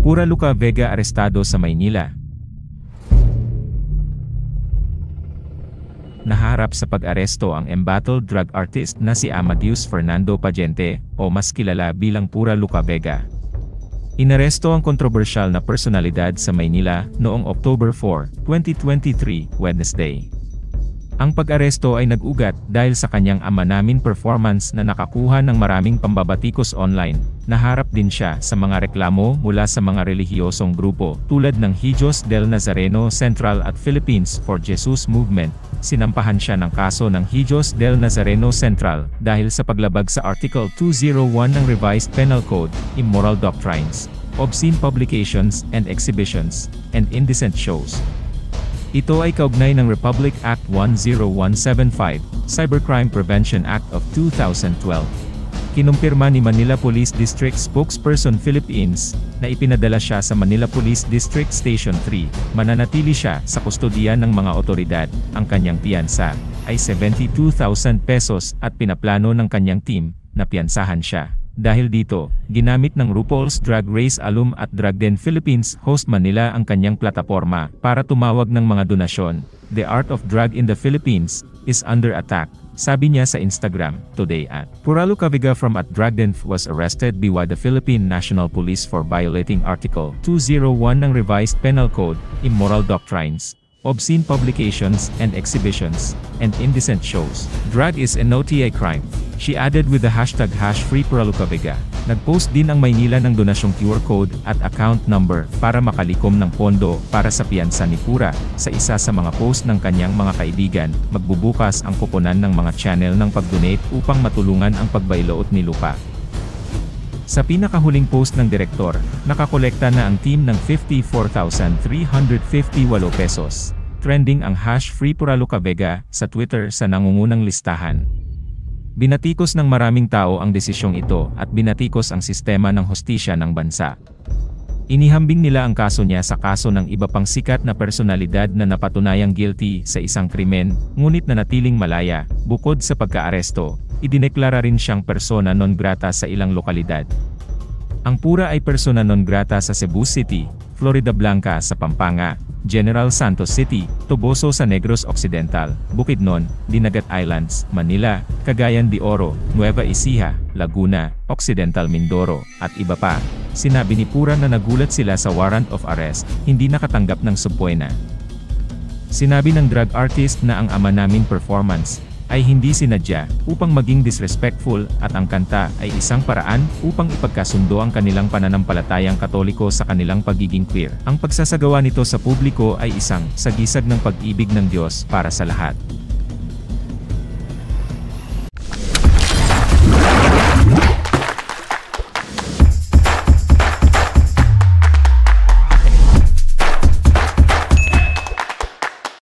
Pura Luca Vega arestado sa Maynila. Naharap sa pag-aresto ang embattled drug artist na si Amadeus Fernando Pagente, o mas kilala bilang Pura Luca Vega. Inaresto ang kontrobersyal na personalidad sa Maynila noong October 4, 2023, Wednesday. Ang pag-aresto ay nag-ugat dahil sa kanyang Ama Namin performance na nakakuha ng maraming pambabatikos online. Naharap din siya sa mga reklamo mula sa mga relihiyosong grupo tulad ng Hijos del Nazareno Central at Philippines for Jesus Movement. Sinampahan siya ng kaso ng Hijos del Nazareno Central dahil sa paglabag sa Article 201 ng Revised Penal Code, immoral doctrines, obscene publications and exhibitions, and indecent shows. Ito ay kaugnay ng Republic Act 10175, Cybercrime Prevention Act of 2012. Kinumpirma ni Manila Police District Spokesperson Philippines na ipinadala siya sa Manila Police District Station 3. Mananatili siya sa kustodiya ng mga otoridad. Ang kanyang piyansa ay 72,000 pesos at pinaplano ng kanyang team na piyansahan siya. Dahil dito, ginamit ng RuPaul's Drag Race alum at Drag Den Philippines Host Manila ang kanyang plataporma para tumawag ng mga donasyon. The art of drag in the Philippines is under attack, sabi niya sa Instagram today at Pura Luca Vega from at Drag Den was arrested by the Philippine National Police for violating Article 201 ng Revised Penal Code, immoral doctrines, obscene publications and exhibitions, and indecent shows. Drag is a NOTI crime. She added with the hashtag #PuraLucaVega. Nag-post din ang Maynila ng donasyong QR code at account number para makalikom ng pondo para sa piyansa ni Pura. Sa isa sa mga post ng kanyang mga kaibigan, magbubukas ang koponan ng mga channel ng pag-donate upang matulungan ang pagbayloot ni Luca. Sa pinakahuling post ng direktor, nakakolekta na ang team ng 54,358 pesos. Trending ang #FreePuraLucaVega sa Twitter sa nangungunang listahan. Binatikos ng maraming tao ang desisyong ito at binatikos ang sistema ng hustisya ng bansa. Inihambing nila ang kaso niya sa kaso ng iba pang sikat na personalidad na napatunayang guilty sa isang krimen, ngunit nanatiling malaya. Bukod sa pagkaaresto, idineklara rin siyang persona non grata sa ilang lokalidad. Ang Pura ay persona non grata sa Cebu City, Floridablanca sa Pampanga, General Santos City, Toboso sa Negros Occidental, Bukidnon, Dinagat Islands, Manila, Cagayan de Oro, Nueva Ecija, Laguna, Occidental Mindoro, at iba pa. Sinabi ni Pura na nagulat sila sa warrant of arrest, hindi nakatanggap ng subpoena. Sinabi ng drag artist na ang Ama Namin performance ay hindi sinadya upang maging disrespectful at ang kanta ay isang paraan upang ipagkasundo ang kanilang pananampalatayang Katoliko sa kanilang pagiging queer. Ang pagsasagawa nito sa publiko ay isang sagisag ng pag-ibig ng Diyos para sa lahat.